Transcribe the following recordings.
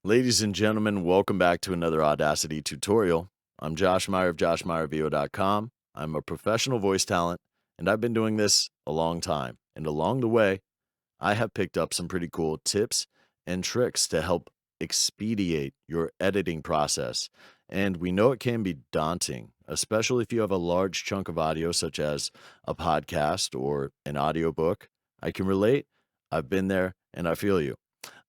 Ladies and gentlemen, welcome back to another Audacity tutorial. I'm Josh Meyer of JoshMeyerVO.com. I'm a professional voice talent, and I've been doing this a long time. And along the way, I have picked up some pretty cool tips and tricks to help expedite your editing process. And we know it can be daunting, especially if you have a large chunk of audio, such as a podcast or an audiobook. I can relate. I've been there, and I feel you.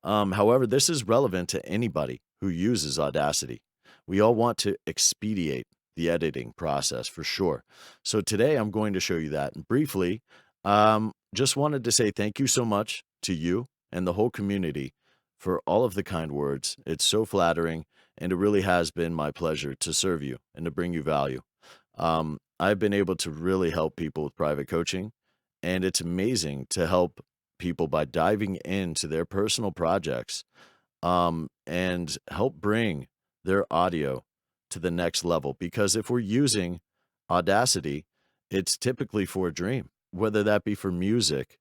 However, this is relevant to anybody who uses Audacity. We all want to expedite the editing process for sure. So today I'm going to show you that. And briefly, just wanted to say thank you so much to you and the whole community for all of the kind words. It's so flattering, and it really has been my pleasure to serve you and to bring you value. I've been able to really help people with private coaching, and it's amazing to help people by diving into their personal projects and help bring their audio to the next level. Because if we're using Audacity, it's typically for a dream, whether that be for music,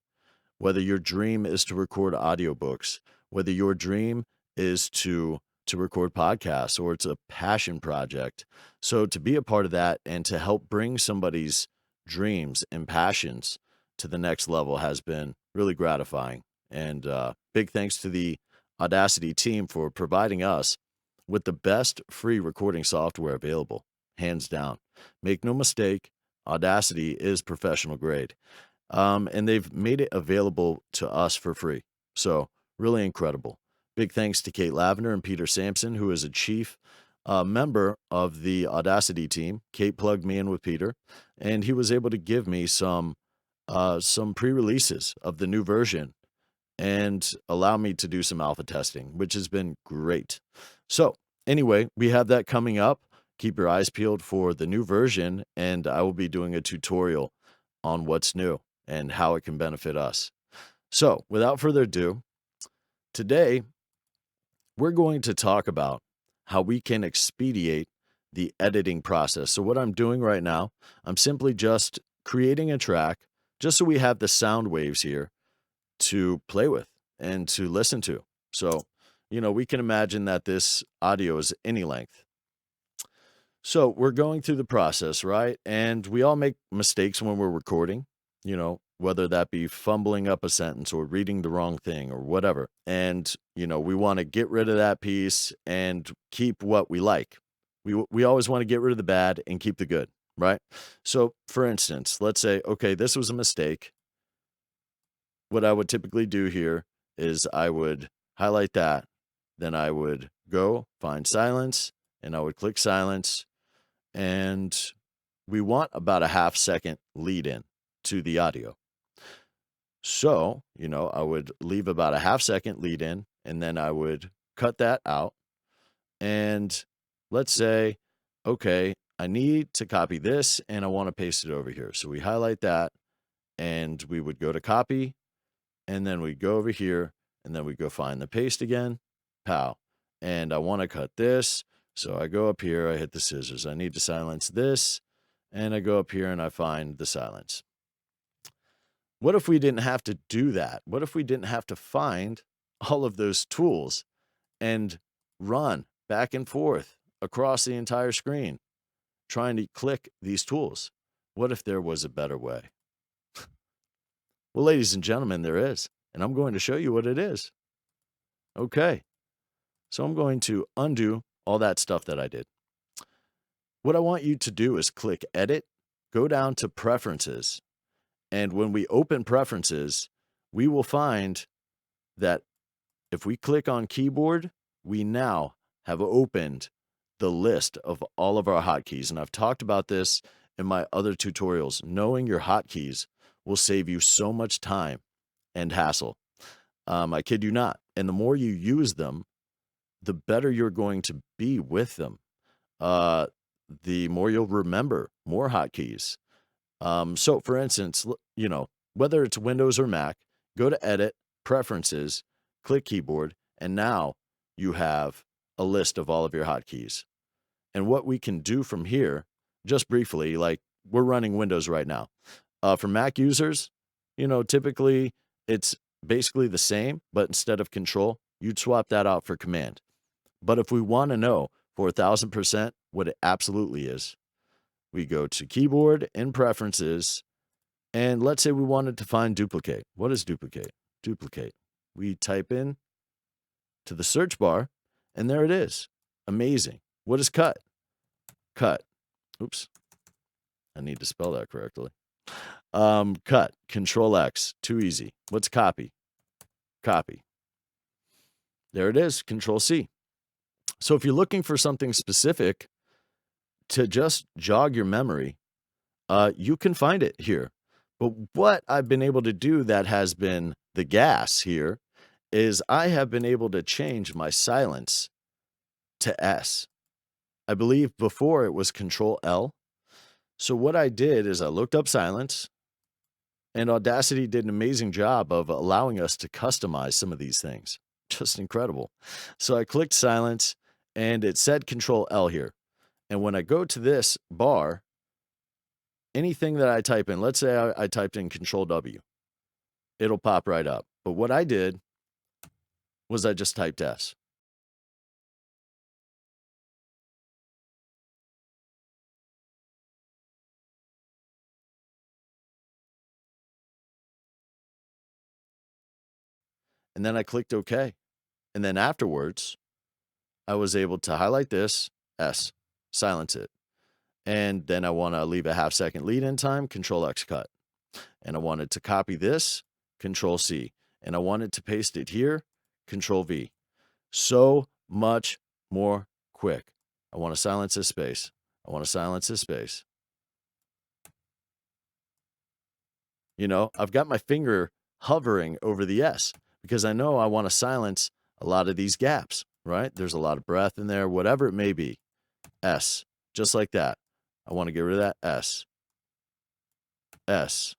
whether your dream is to record audiobooks, whether your dream is to record podcasts, or it's a passion project. So to be a part of that and to help bring somebody's dreams and passions to the next level has been really gratifying. And big thanks to the Audacity team for providing us with the best free recording software available, hands down. Make no mistake, Audacity is professional grade. And they've made it available to us for free. So really incredible. Big thanks to Kate Lavender and Peter Sampson, who is a chief member of the Audacity team. Kate plugged me in with Peter, and he was able to give me some pre-releases of the new version and allow me to do some alpha testing, which has been great. So anyway, we have that coming up. Keep your eyes peeled for the new version, and I will be doing a tutorial on what's new and how it can benefit us. So without further ado, today we're going to talk about how we can expedite the editing process. So what I'm doing right now, I'm simply just creating a track just so we have the sound waves here to play with and to listen to. So, we can imagine that this audio is any length. So we're going through the process, right? And we all make mistakes when we're recording, whether that be fumbling up a sentence or reading the wrong thing or whatever. And, we want to get rid of that piece and keep what we like. We always want to get rid of the bad and keep the good, right? So for instance, let's say, okay, this was a mistake. What I would typically do here is I would highlight that, then I would go find silence, and I would click silence, and we want about a half-second lead in to the audio. So, I would leave about a half-second lead in, and then I would cut that out. And let's say, okay, I need to copy this, and I want to paste it over here. So we highlight that, and we would go to copy, and then we go over here, and then we go find the paste again, pow. And I want to cut this, so I go up here, I hit the scissors. I need to silence this, and I go up here and I find the silence. What if we didn't have to do that? What if we didn't have to find all of those tools and run back and forth across the entire screen trying to click these tools? What if there was a better way? Well, ladies and gentlemen, there is, and I'm going to show you what it is. Okay, so I'm going to undo all that stuff that I did. What I want you to do is click Edit, go down to Preferences, and when we open Preferences, we will find that if we click on Keyboard, we now have opened the list of all of our hotkeys. And I've talked about this in my other tutorials. Knowing your hotkeys will save you so much time and hassle. I kid you not. And the more you use them, the better you're going to be with them. The more you'll remember more hotkeys. So for instance, whether it's Windows or Mac, go to Edit, Preferences, click Keyboard, and now you have a list of all of your hotkeys. And what we can do from here, just briefly, like we're running Windows right now. For Mac users, typically it's basically the same, but instead of Control, you'd swap that out for Command. But if we want to know for 1000% what it absolutely is, we go to Keyboard and Preferences, and let's say we wanted to find duplicate. What is duplicate? Duplicate. We type in to the search bar, and there it is. Amazing. What is cut? Cut. Oops. I need to spell that correctly. Cut. Control X. Too easy. What's copy? Copy. There it is. Control C. So if you're looking for something specific to just jog your memory, you can find it here. But what I've been able to do that has been the gas here is I have been able to change my silence to S. I believe before it was Control L. So what I did is I looked up silence, and Audacity did an amazing job of allowing us to customize some of these things. Just incredible. So I clicked silence, and it said Control L here. And when I go to this bar, anything that I type in, let's say I typed in Control W, it'll pop right up. But what I did was I just typed S. And then I clicked OK. And then afterwards, I was able to highlight this, S, silence it. And then I want to leave a half-second lead-in time, Control X cut. And I wanted to copy this, Control C. And I wanted to paste it here, Control V. So much more quick. I want to silence this space. I want to silence this space. You know, I've got my finger hovering over the S because I know I want to silence a lot of these gaps, right? There's a lot of breath in there, whatever it may be. S, just like that. I want to get rid of that S. S.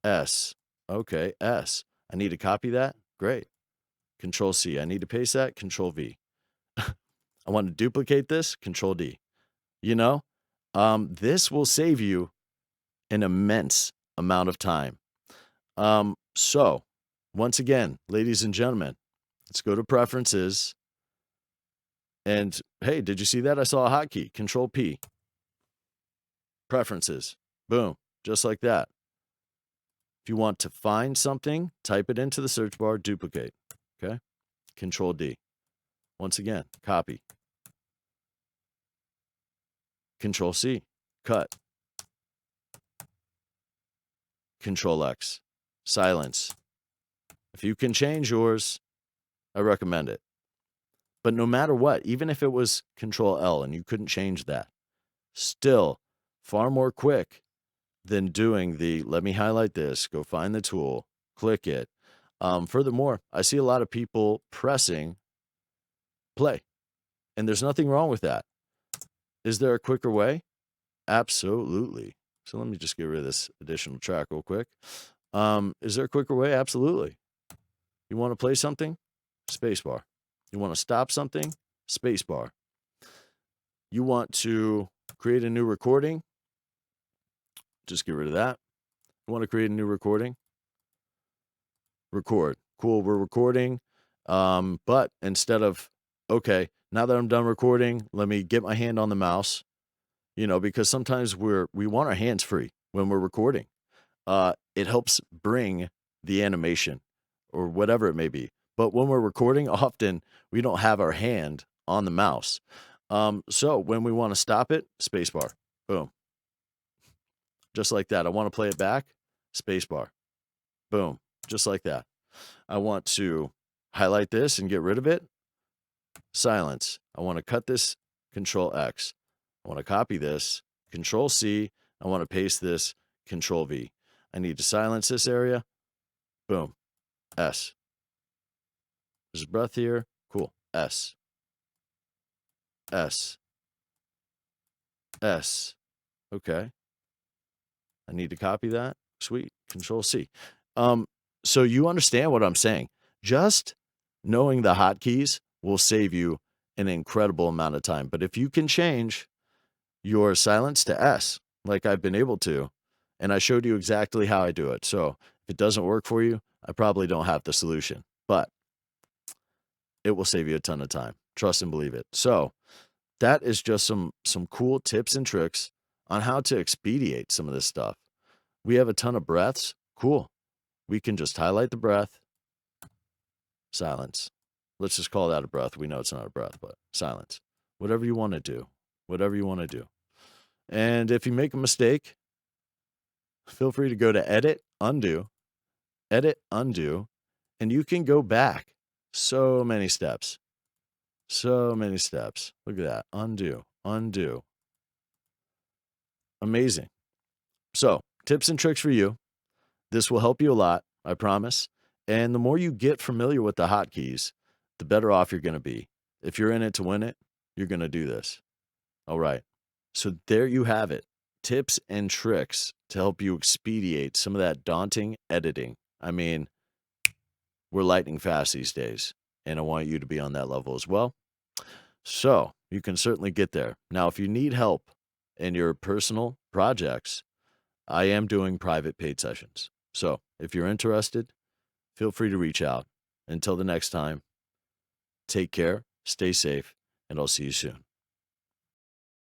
S. Okay, S. I need to copy that. Great. Control C. I need to paste that. Control V. I want to duplicate this. Control D. You know, this will save you an immense amount of time. So, once again, ladies and gentlemen, let's go to Preferences. And hey, did you see that? I saw a hotkey. Control P. Preferences. Boom. Just like that. If you want to find something, type it into the search bar, duplicate. Okay? Control D. Once again, copy. Control C. Cut. Control X. Silence. If you can change yours, I recommend it. But no matter what, even if it was Control L and you couldn't change that, still far more quick than doing the, let me highlight this, go find the tool, click it. Furthermore, I see a lot of people pressing play, and there's nothing wrong with that. Is there a quicker way? Absolutely. So let me just get rid of this additional track real quick. Is there a quicker way? Absolutely. You want to play something? Spacebar. You want to stop something? Spacebar. You want to create a new recording? Just get rid of that. You want to create a new recording? Record. Cool, we're recording. But instead of, okay, now that I'm done recording, let me get my hand on the mouse. You know, because sometimes we want our hands free when we're recording. It helps bring the animation or whatever it may be. But when we're recording, often we don't have our hand on the mouse. So when we want to stop it, spacebar. Boom. Just like that. I want to play it back, spacebar. Boom. Just like that. I want to highlight this and get rid of it, silence. I want to cut this, Control X. I want to copy this, Control C. I want to paste this, Control V. I need to silence this area. Boom. S. There's a breath here. Cool. S. S. S. Okay. I need to copy that. Sweet. Control C. So you understand what I'm saying. Just knowing the hotkeys will save you an incredible amount of time. But if you can change your silence to S, like I've been able to, and I showed you exactly how I do it. So if it doesn't work for you, I probably don't have the solution. But it will save you a ton of time. Trust and believe it. So that is just some cool tips and tricks on how to expedite some of this stuff. We have a ton of breaths. Cool. We can just highlight the breath, silence. Let's just call that a breath. We know it's not a breath, but silence. Whatever you want to do. Whatever you want to do. And if you make a mistake, feel free to go to edit, undo, and you can go back so many steps. So many steps. Look at that. Undo, undo. Amazing. So, tips and tricks for you. This will help you a lot, I promise. And the more you get familiar with the hotkeys, the better off you're going to be. If you're in it to win it, you're going to do this. All right. So there you have it. Tips and tricks to help you expedite some of that daunting editing. I mean, we're lightning fast these days, and I want you to be on that level as well. So you can certainly get there. Now, if you need help in your personal projects, I am doing private paid sessions. So if you're interested, feel free to reach out. Until the next time, take care, stay safe, and I'll see you soon.